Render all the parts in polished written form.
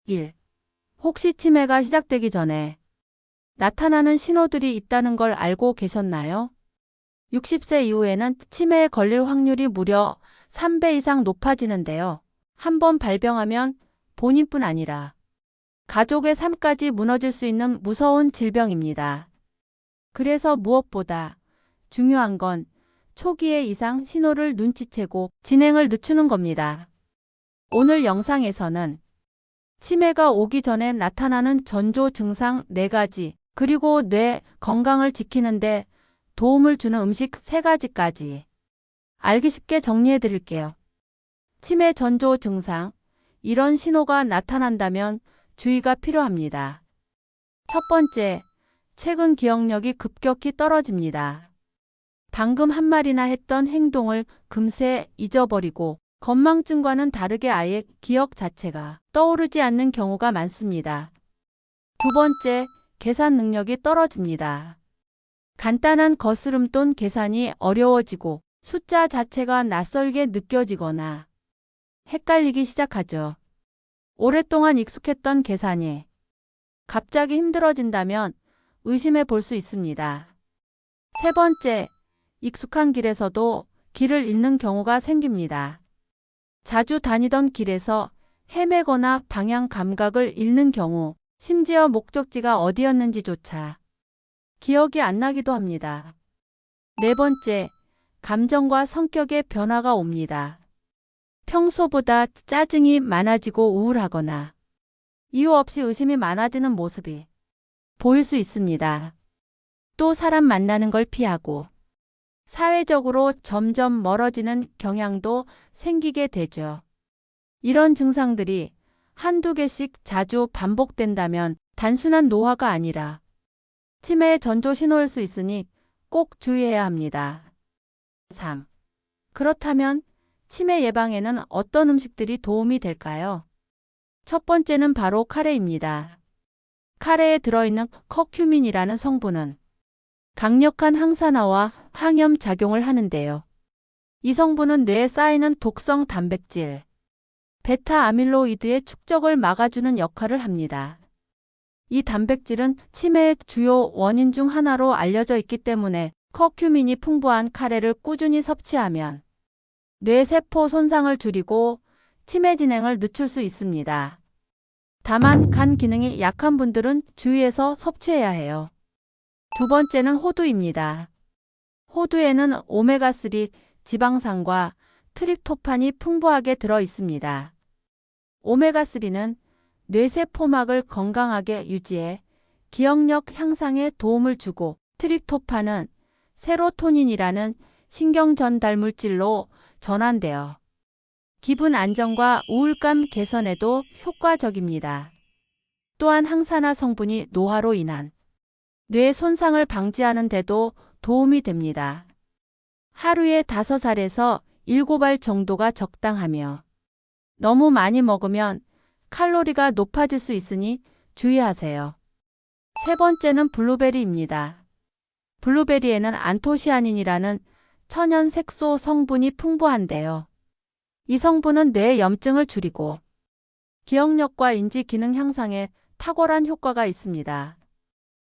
1. 혹시 치매가 시작되기 전에 나타나는 신호들이 있다는 걸 알고 계셨나요? 60세 이후에는 치매에 걸릴 확률이 무려 3배 이상 높아지는데요. 한번 발병하면 본인뿐 아니라 가족의 삶까지 무너질 수 있는 무서운 질병입니다. 그래서 무엇보다 중요한 건 초기의 이상 신호를 눈치채고 진행을 늦추는 겁니다. 오늘 영상에서는 치매가 오기 전에 나타나는 전조 증상 4가지, 그리고 뇌 건강을 지키는데 도움을 주는 음식 3가지까지 알기 쉽게 정리해 드릴게요. 치매 전조 증상. 이런 신호가 나타난다면 주의가 필요합니다. 첫 번째, 최근 기억력이 급격히 떨어집니다. 방금 한 말이나 했던 행동을 금세 잊어버리고 건망증과는 다르게 아예 기억 자체가 떠오르지 않는 경우가 많습니다. 두 번째, 계산 능력이 떨어집니다. 간단한 거스름돈 계산이 어려워지고 숫자 자체가 낯설게 느껴지거나 헷갈리기 시작하죠. 오랫동안 익숙했던 계산이 갑자기 힘들어진다면 의심해 볼 수 있습니다. 세 번째, 익숙한 길에서도 길을 잃는 경우가 생깁니다. 자주 다니던 길에서 헤매거나 방향 감각을 잃는 경우, 심지어 목적지가 어디였는지조차 기억이 안 나기도 합니다. 네 번째, 감정과 성격의 변화가 옵니다. 평소보다 짜증이 많아지고 우울하거나 이유 없이 의심이 많아지는 모습이 보일 수 있습니다. 또 사람 만나는 걸 피하고 사회적으로 점점 멀어지는 경향도 생기게 되죠. 이런 증상들이 한두 개씩 자주 반복된다면 단순한 노화가 아니라 치매의 전조 신호일 수 있으니 꼭 주의해야 합니다. 3. 그렇다면 치매 예방에는 어떤 음식들이 도움이 될까요? 첫 번째는 바로 카레입니다. 카레에 들어있는 커큐민이라는 성분은 강력한 항산화와 항염 작용을 하는데요. 이 성분은 뇌에 쌓이는 독성 단백질, 베타 아밀로이드의 축적을 막아주는 역할을 합니다. 이 단백질은 치매의 주요 원인 중 하나로 알려져 있기 때문에 커큐민이 풍부한 카레를 꾸준히 섭취하면 뇌세포 손상을 줄이고 치매 진행을 늦출 수 있습니다. 다만 간 기능이 약한 분들은 주의해서 섭취해야 해요. 두 번째는 호두입니다. 호두에는 오메가3 지방산과 트립토판이 풍부하게 들어 있습니다. 오메가3는 뇌세포막을 건강하게 유지해 기억력 향상에 도움을 주고, 트립토판은 세로토닌이라는 신경 전달 물질로 전환되어 기분 안정과 우울감 개선에도 효과적입니다. 또한 항산화 성분이 노화로 인한 뇌 손상을 방지하는 데도 도움이 됩니다. 하루에 5알에서 7알 정도가 적당하며 너무 많이 먹으면 칼로리가 높아질 수 있으니 주의하세요. 세 번째는 블루베리입니다. 블루베리에는 안토시아닌이라는 천연 색소 성분이 풍부한데요. 이 성분은 뇌 염증을 줄이고 기억력과 인지 기능 향상에 탁월한 효과가 있습니다.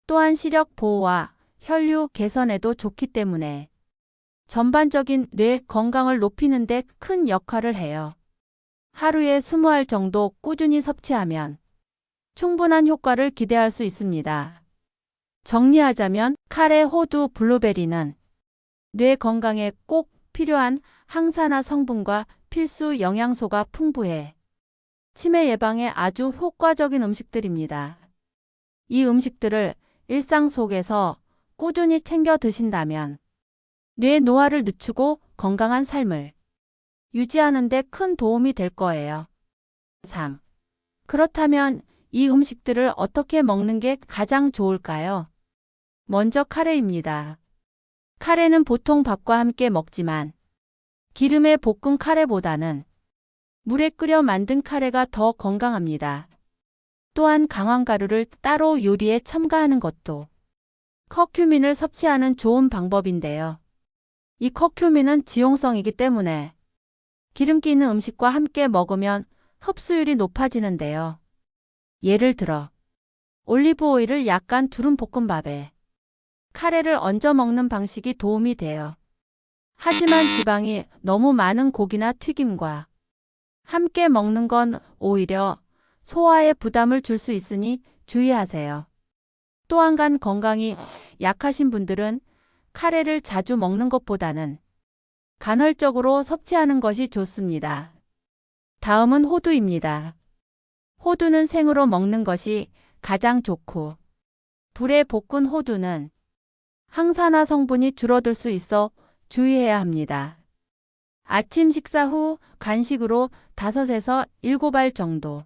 또한 시력 보호와 혈류 개선에도 좋기 때문에 전반적인 뇌 건강을 높이는 데 큰 역할을 해요. 하루에 20알 정도 꾸준히 섭취하면 충분한 효과를 기대할 수 있습니다. 정리하자면 카레, 호두, 블루베리는 뇌 건강에 꼭 필요한 항산화 성분과 필수 영양소가 풍부해 치매 예방에 아주 효과적인 음식들입니다. 이 음식들을 일상 속에서 꾸준히 챙겨 드신다면 뇌 노화를 늦추고 건강한 삶을 유지하는 데 큰 도움이 될 거예요. 3. 그렇다면 이 음식들을 어떻게 먹는 게 가장 좋을까요? 먼저 카레입니다. 카레는 보통 밥과 함께 먹지만 기름에 볶은 카레보다는 물에 끓여 만든 카레가 더 건강합니다. 또한 강황가루를 따로 요리에 첨가하는 것도 커큐민을 섭취하는 좋은 방법인데요. 이 커큐민은 지용성이기 때문에 기름기 있는 음식과 함께 먹으면 흡수율이 높아지는데요. 예를 들어 올리브 오일을 약간 두른 볶음밥에 카레를 얹어 먹는 방식이 도움이 돼요. 하지만 지방이 너무 많은 고기나 튀김과 함께 먹는 건 오히려 소화에 부담을 줄 수 있으니 주의하세요. 또 한 가지 건강이 약하신 분들은 카레를 자주 먹는 것보다는 간헐적으로 섭취하는 것이 좋습니다. 다음은 호두입니다. 호두는 생으로 먹는 것이 가장 좋고 불에 볶은 호두는 항산화 성분이 줄어들 수 있어 주의해야 합니다. 아침 식사 후 간식으로 5에서 7알 정도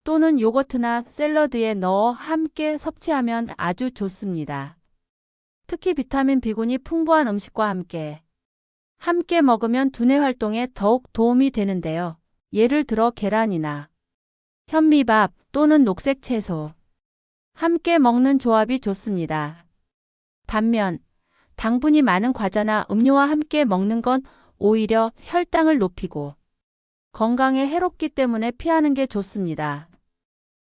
또는 요거트나 샐러드에 넣어 함께 섭취하면 아주 좋습니다. 특히 비타민 B군이 풍부한 음식과 함께 먹으면 두뇌 활동에 더욱 도움이 되는데요. 예를 들어 계란이나 현미밥 또는 녹색 채소 함께 먹는 조합이 좋습니다. 반면 당분이 많은 과자나 음료와 함께 먹는 건 오히려 혈당을 높이고 건강에 해롭기 때문에 피하는 게 좋습니다.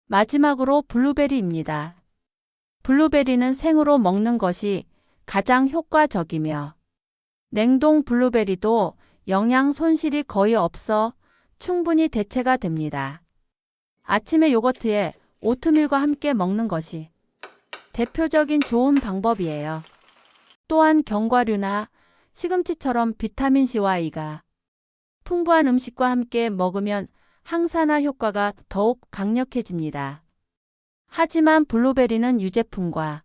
마지막으로 블루베리입니다. 블루베리는 생으로 먹는 것이 가장 효과적이며 냉동 블루베리도 영양 손실이 거의 없어 충분히 대체가 됩니다. 아침에 요거트에 오트밀과 함께 먹는 것이 대표적인 좋은 방법이에요. 또한 견과류나 시금치처럼 비타민C와 E가 풍부한 음식과 함께 먹으면 항산화 효과가 더욱 강력해집니다. 하지만 블루베리는 유제품과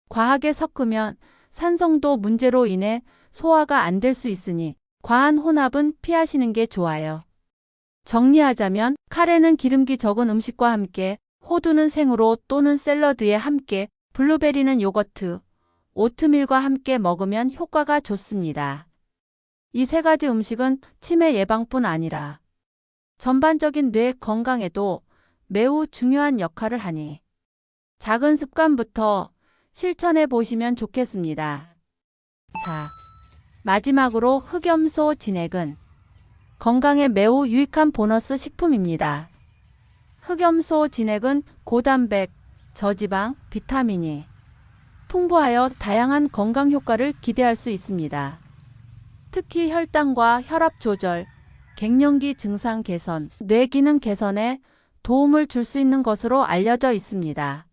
과하게 섞으면 산성도 문제로 인해 소화가 안 될 수 있으니 과한 혼합은 피하시는 게 좋아요. 정리하자면 카레는 기름기 적은 음식과 함께, 호두는 생으로 또는 샐러드에 함께, 블루베리는 요거트, 오트밀과 함께 먹으면 효과가 좋습니다. 이 세 가지 음식은 치매 예방뿐 아니라 전반적인 뇌 건강에도 매우 중요한 역할을 하니 작은 습관부터 실천해 보시면 좋겠습니다. 4. 마지막으로 흑염소 진액은 건강에 매우 유익한 보너스 식품입니다. 흑염소 진액은 고단백, 저지방, 비타민이 풍부하여 다양한 건강 효과를 기대할 수 있습니다. 특히 혈당과 혈압 조절, 갱년기 증상 개선, 뇌 기능 개선에 도움을 줄 수 있는 것으로 알려져 있습니다.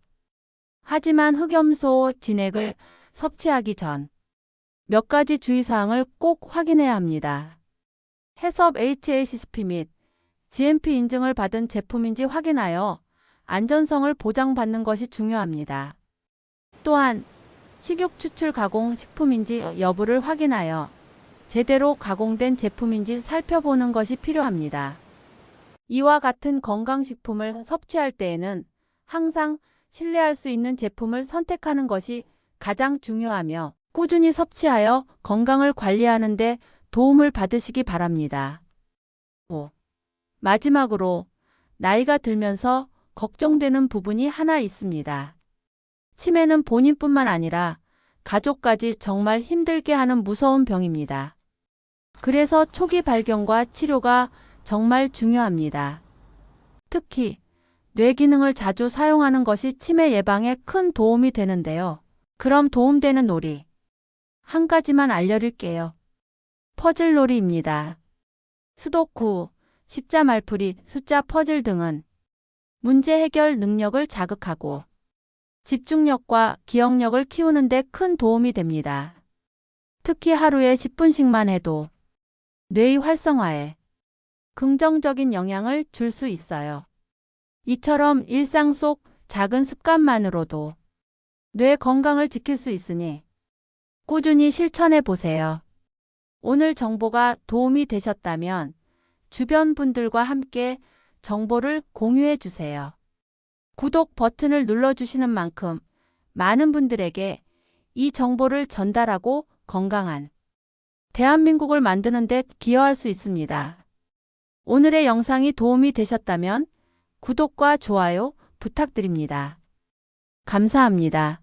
하지만 흑염소 진액을 섭취하기 전 몇 가지 주의사항을 꼭 확인해야 합니다. 해썹 HACCP 및 GMP 인증을 받은 제품인지 확인하여 안전성을 보장받는 것이 중요합니다. 또한 식육 추출 가공 식품인지 여부를 확인하여 제대로 가공된 제품인지 살펴보는 것이 필요합니다. 이와 같은 건강식품을 섭취할 때에는 항상 신뢰할 수 있는 제품을 선택하는 것이 가장 중요하며 꾸준히 섭취하여 건강을 관리하는 데 도움을 받으시기 바랍니다. 5. 마지막으로 나이가 들면서 걱정되는 부분이 하나 있습니다. 치매는 본인뿐만 아니라 가족까지 정말 힘들게 하는 무서운 병입니다. 그래서 초기 발견과 치료가 정말 중요합니다. 특히 뇌 기능을 자주 사용하는 것이 치매 예방에 큰 도움이 되는데요. 그럼 도움되는 놀이 한 가지만 알려드릴게요. 퍼즐 놀이입니다. 수도쿠, 십자 말풀이, 숫자 퍼즐 등은 문제 해결 능력을 자극하고 집중력과 기억력을 키우는 데 큰 도움이 됩니다. 특히 하루에 10분씩만 해도 뇌의 활성화에 긍정적인 영향을 줄 수 있어요. 이처럼 일상 속 작은 습관만으로도 뇌 건강을 지킬 수 있으니 꾸준히 실천해 보세요. 오늘 정보가 도움이 되셨다면 주변 분들과 함께 정보를 공유해 주세요. 구독 버튼을 눌러주시는 만큼 많은 분들에게 이 정보를 전달하고 건강한 대한민국을 만드는 데 기여할 수 있습니다. 오늘의 영상이 도움이 되셨다면 구독과 좋아요 부탁드립니다. 감사합니다.